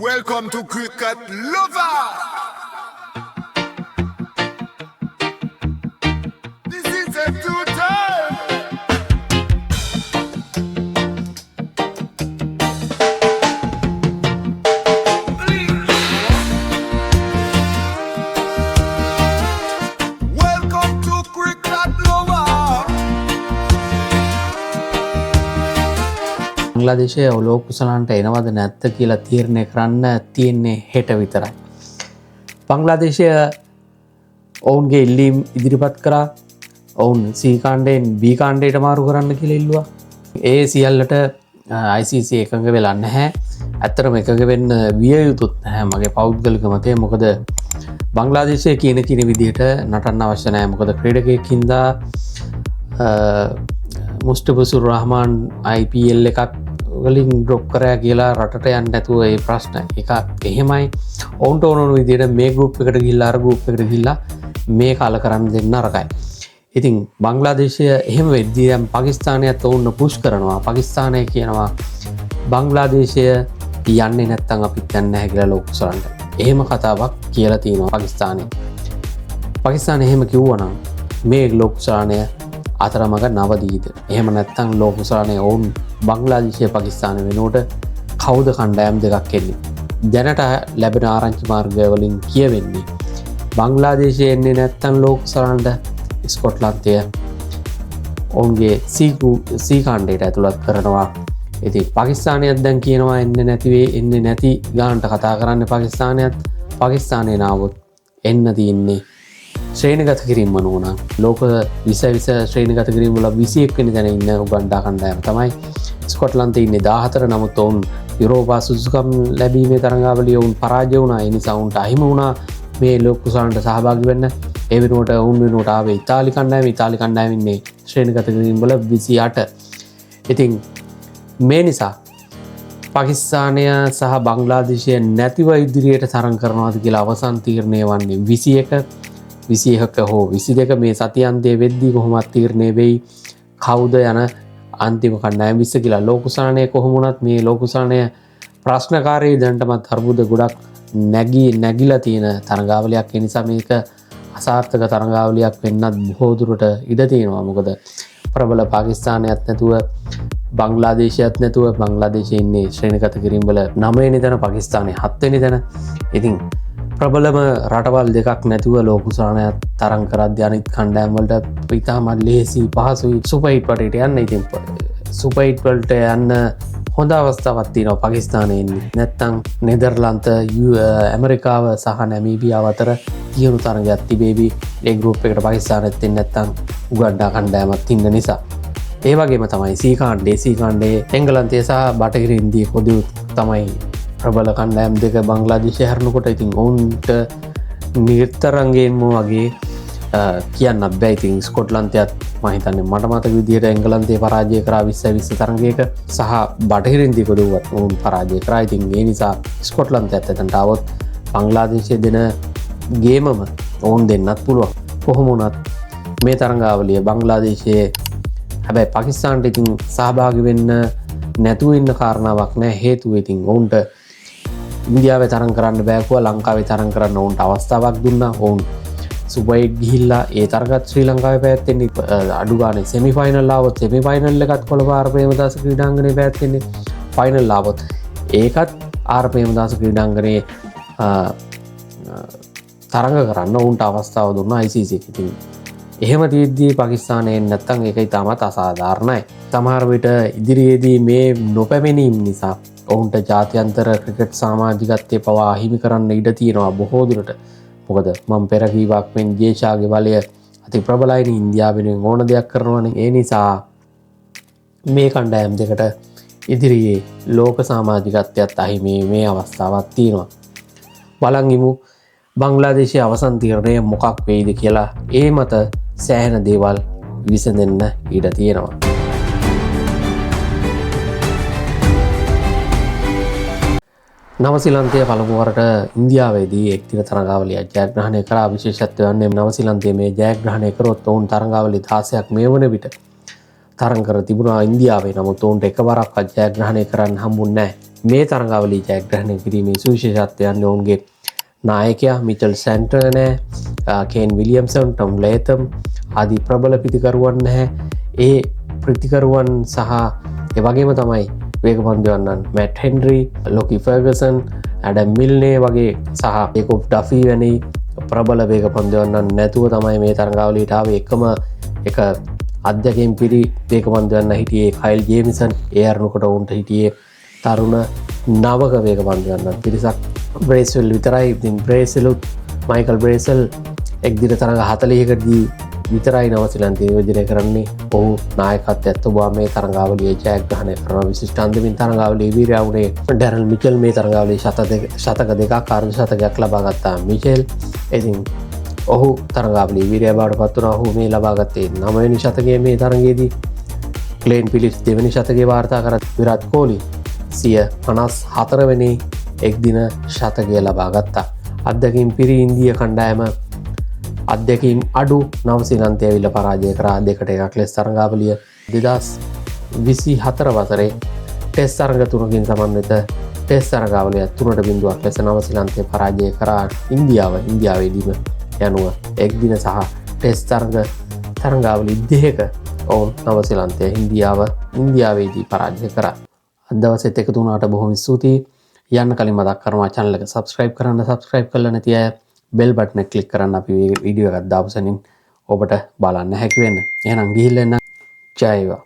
Welcome to Cricket Lover. This is a two-time. Welcome to Cricket Lover. බංග්ලාදේශයේ ඔලෝක කුසලන්ට එනවද නැත්ද කියලා තීරණය කරන්න තියෙන්නේ හෙට විතරයි. බංග්ලාදේශය ඔවුන්ගේ ඉල්ලීම් ඉදිරිපත් කරා. ඔවුන් C කාණ්ඩයෙන් B කාණ්ඩයට මාරු කරන්න කියලා ඉල්ලුවා. ඒ සියල්ලට ICC එකඟ වෙලා නැහැ. ඇත්තටම එකඟ වෙන්න විය යුතුත් නැහැ මගේ පෞද්ගලික මතය. මොකද බංග්ලාදේශය කියන විදිහට නටන්න අවශ්‍ය නැහැ. මොකද ක්‍රීඩකයෙක් හින්දා මුස්ටෆිසුර් රහමාන් IPL එකක් වලින් ඩ්‍රොප් කරා කියලා රටට යන්න නැතුව ඒ ප්‍රශ්න එකක් එහෙමයි. ඔවුන්ට ඕන විදිහට මේ ගෲප් එකට ගිහිල්ලා අර ගෲප් එකට ගිහිල්ලා මේ කාල කරන්න දෙන්න නරකයි. ඉතින් බංග්ලාදේශය එහෙම වෙද්දී දැන් පාකිස්තානයත් ඔවුන්ව පුෂ් කරනවා. පාකිස්තානය කියනවා බංග්ලාදේශය යන්නේ නැත්තම් අපිත් යන්නේ නැහැ කියලා ලෝක කුසලන්ට. එහෙම කතාවක් කියලා තියෙනවා පාකිස්තානයේ. පාකිස්තානය එහෙම කිව්වනම් මේ ලෝක කුසලනය අතරමඟ නවදීද? එහෙම නැත්තම් ලෝක කුසලනය ඔවුන් බංග්ලාදේශය පාකිස්තාන වෙනුවට කවුද කණ්ඩායම් දෙකක් එන්නේ? දැනට ලැබෙන ආරංචි මාර්ගය වලින් කියවෙන්නේ බංග්ලාදේශය එන්නේ නැත්තම් ලෝක කුසලන්ට ස්කොට්ලන්තය ඔවුන්ගේ C කාණ්ඩයට ඇතුළත් කරනවා. ඉතින් පාකිස්තානයත් දැන් කියනවා එන්නේ නැති ගානට කතා කරන්න පාකිස්තානයේ නාවොත් එන්න තියෙන්නේ ශ්‍රේණිගත කිරීම නෝනම් ලෝක 20 ශ්‍රේණිගත කිරීම වල 21 වෙනි තැන ඉන්න උගන්ඩා කණ්ඩායම තමයි. ස්කොට්ලන්තයේ ඉන්නේ 14. නමුත් ඔවුන් යුරෝපා සුදුසුකම් ලැබීමේ තරඟාවලිය ඔවුන් පරාජය වුණා. ඒ නිසා ඔවුන්ට අහිමි වුණා මේ ලෝක කුසලන්ට සහභාගී වෙන්න. ඒ වෙනුවට ඔවුන් වෙනුවට ආවේ ඉතාලි කණ්ඩායම ඉන්නේ ශ්‍රේණිගත කිරීම වල 28. ඉතින් මේ නිසා පාකිස්තානය සහ බංග්ලාදේශය නැතිව ඉදිරියට තරඟ කරනවාද කියලා අවසන් තීරණය වන්නේ 21 හෝ 22 මේ සතියන්තයේ වෙද්දී කොහොමත් තීරණය වෙයි කවුද යන අන්තිම කණ්ඩායම 20 කියලා. ලෝක කුසලනය කොහොම වුණත් මේ ලෝක කුසලනය ප්‍රශ්නකාරී දැනටමත් අර්බුද ගොඩක් නැගිලා තියෙන තරඟාවලියක්. ඒ නිසා මේක අසාර්ථක තරඟාවලියක් වෙන්නත් බොහෝ දුරට ඉඩ තියෙනවා. මොකද ප්‍රබල පාකිස්තානයත් නැතුව බංග්ලාදේශයත් නැතුව බංග්ලාදේශයේ ඉන්නේ ශ්‍රේණිගත කිරීම වල 9 වෙනි තැන, පාකිස්තානයේ 7 වෙනි තැන. ඉතින් ප්‍රබලම රටවල් දෙකක් නැතුව ලෝක කුසලනයත් තරඟ කරද්දී අනිත් කණ්ඩායම් වලට ඉතාමත් ලේසි පහසුයි සුපර් 8 වටේට යන්න. ඉතින් සුපර් 8 වලට යන්න හොඳ අවස්ථාවක් තියෙනවා පාකිස්තානයේ ඉන්නේ. නැත්තම් නෙදර්ලන්ත, ඇමරිකාව සහ නැමීබියාව අතර තියුණු තරඟයක් තිබේවි. ඒ ගෲප් එකට පාකිස්තානෙත් එන්නේ නැත්තම් උගන්ඩා කණ්ඩායමක් ඉන්න නිසා. ඒ වගේම තමයි C කාණ්ඩයේ එංගලන්තය සහ බටහිර ඉන්දිය පොදු තමයි ප්‍රබල කණ්ඩායම් දෙක බංග්ලාදේශය හැරෙනකොට. ඉතින් ඔවුන්ට නිතරංගයෙන්ම වගේ කියන්න බෑ. ඉතින් ස්කොට්ලන්තයත් මම හිතන්නේ මට මතක විදිහට එංගලන්තය පරාජය කරා 20 තරඟයක සහ බටහිර ඉන්දිය පොදුවත් ඔවුන් පරාජය කරා. ඉතින් ඒ නිසා ස්කොට්ලන්තයත් එතනට આવොත් බංග්ලාදේශය දෙන ගේමම ඔවුන් දෙන්නත් පුළුවන්. කොහොම වුණත් මේ තරඟාවලිය බංග්ලාදේශයේ හැබැයි පාකිස්තානට ඉතින් සහභාගී වෙන්න නැතුව ඉන්න කාරණාවක් නැහැ. හේතුව ඉතින් ඔවුන්ට ඉන්දියාවේ තරඟ කරන්න බෑකුවා. ලංකාවේ තරඟ කරන්න ඔවුන්ට අවස්ථාවක් දුන්නා. ඔවුන් සුපර් 8 ගිහිල්ලා ඒ තරගත් ශ්‍රී ලංකාවේ පැවැත්වෙන්නේ අඩු ගානේ සෙමි ෆයිනල් ආවොත් සෙමි ෆයිනල් එකත් කොළපාර ප්‍රේමදාස ක්‍රීඩාංගණයේ පැවැත්වෙන්නේ. ෆයිනල් ආවොත් ඒකත් ආර් ප්‍රේමදාස ක්‍රීඩාංගණයේ තරඟ කරන්න ඔවුන්ට අවස්ථාව දුන්නා ICC. ඉතින් එහෙම තියෙද්දී පාකිස්තානයේ නැත්තම් ඒක ඉතාමත් අසාධාරණයි. සමහර විට ඉදිරියේදී මේ නොපැමිණීම නිසා ඔවුන්ට ජාත්‍යන්තර ක්‍රිකට් සමාජිකත්වයේ පවා අහිමි කරන්න ඉඩ තියෙනවා බොහෝ දුරට. මොකද මම පෙර කීවක් මෙන් ජේෂාගේ බලය අති ප්‍රබලයි. ඉන්දියාවෙන් ඕන දෙයක් කරනවානේ. ඒ නිසා මේ කණ්ඩායම් දෙකට ඉදිරියේ ලෝක සමාජිකත්වයත් අහිමි මේ අවස්ථාවක් තියෙනවා. බලන් ඉමු බංග්ලාදේශයේ අවසන් තීරණය මොකක් වෙයිද කියලා. ඒ මත සෑහෙන දේවල් විසඳෙන්න ඉඩ තියෙනවා. නවසීලන්තය පළමුවරට ඉන්දියාවේදී එක්දින තරඟාවලියක් ජයග්‍රහණය කරා. විශේෂත්වය වන්නේ නවසීලන්තයේ මේ ජයග්‍රහණය කරොත් ඔවුන් තරඟාවලිය 16ක් මේ වන විට තරඟ කර තිබුණා ඉන්දියාවේ. නමුත් ඔවුන්ට එකවරක්වත් ජයග්‍රහණය කරන්න හම්බුන්නේ නැහැ. මේ තරඟාවලි ජයග්‍රහණය කිරීමේ සුවිශේෂත්වයන් ඔවුන්ගේ නායකයා මිචල් සැන්ටර්නෑ කේන් විලියම්සන් ටොම් ලේතම් ආදී ප්‍රබල පිතිකරුවන් නැහැ. ඒ ප්‍රතිකරුවන් සහ එවගේම තමයි වේගපන්දයන්නන් මැට් හෙන්ඩරි ලොකි ෆර්ගසන් ඇඩම් මිල්නේ වගේ සහ ඒකොප් ඩෆී වැනි ප්‍රබල වේගපන්දයන්නන් නැතුව තමයි මේ තරඟාවලීටාව එකම එක අධ්‍යකෙන් පිරි වේගපන්දයන්න හිටියේ කයිල් ජේමිසන් ඒ අරණුකොට ඔවුන්ට හිටියේ තරුණ නවක වේගපන්දයන්න පිරිසක් බ්‍රේස්වල් විතරයි. ඉතින් බ්‍රේසලුත් මයිකල් බ්‍රේසල් එක්දින තරඟ 40කදී විතරයි නවසිලන්තය යෝජනය කරන්නේ. ඔහු නායකත්වයට ඇත්තබවා මේ තරඟාවලිය ජයග්‍රහණය කරන විශිෂ්ට අන්තිමින් තරඟාවලිය වීරයවුනේ ඩැරල් මිචෙල් මේ තරඟාවලිය ශතක දෙකක් අර්ධ ශතකයක් ලබා ගත්තා මිචෙල්. ඉතින් ඔහු තරඟාවලිය වීරය බවට පත් වුණා. ඔහු මේ ලබා ගත්තේ 9 වෙනි ශතකයේ මේ තරඟයේදී. ක්ලේන් පිලිප්ස් 2 වෙනි ශතකයේ වාර්තා කර විරාට් කෝලි 154 වෙනි එක්දින ශතකය ලබා ගත්තා. අත්දැකීම් පිරි ඉන්දිය කණ්ඩායම අත්දැකීම් අඩු නවසිලන්තය විල්ල පරාජය කරා 2-1 ලෙස තරඟාවලිය 2024 වසරේ ටෙස්ට් තරඟ 3කින් සමන්විත ටෙස්ට් තරඟාවලිය 3-0ක් ලෙස නවසිලන්තය පරාජය කරා ඉන්දියාවේදීම යනුව එක්දින සහ ටෙස්ට් තරඟාවලි 2ක ඔවුන් නවසිලන්තය ඉන්දියාවේදී පරාජය කරා. අද දවසෙත් එකතු වුණාට බොහොම ස්තුතියි. යන්න කලින් මතක් කරනවා channel එක subscribe කරලා නැති අය bell button එක click කරන්න අපි වීඩියෝ එකක් දාපු සැනින් ඔබට බලන්න හැකි වෙන්න. එහෙනම් ගිහිල්ලා එන්න. ජය වේවා.